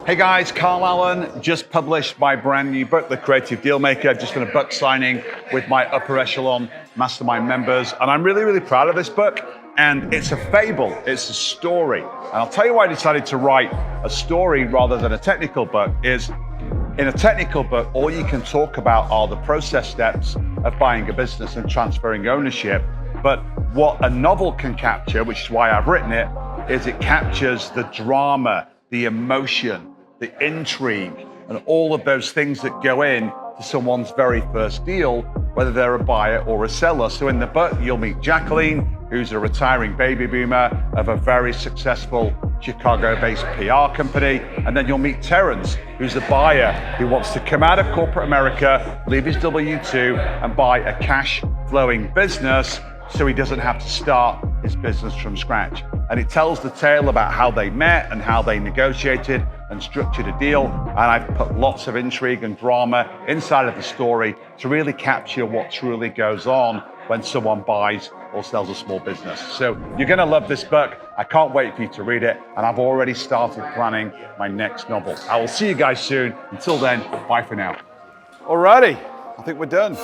Hey guys, Carl Allen just published my brand new book, The Creative Dealmaker. I've just done a book signing with my upper echelon mastermind members, and I'm really, really proud of this book. And it's a fable, it's a story. And I'll tell you why I decided to write a story rather than a technical book is, in a technical book, all you can talk about are the process steps of buying a business and transferring ownership. But what a novel can capture, which is why I've written it, is it captures the drama, the emotion, the intrigue, and all of those things that go in to someone's very first deal, whether they're a buyer or a seller. So in the book, you'll meet Jacqueline, who's a retiring baby boomer of a very successful Chicago-based PR company. And then you'll meet Terrence, who's a buyer who wants to come out of corporate America, leave his W-2, and buy a cash-flowing business so he doesn't have to start his business from scratch. And it tells the tale about how they met and how they negotiated and structured a deal. And I've put lots of intrigue and drama inside of the story to really capture what truly goes on when someone buys or sells a small business. So you're gonna love this book. I can't wait for you to read it. And I've already started planning my next novel. I will see you guys soon. Until then, bye for now. Alrighty, I think we're done.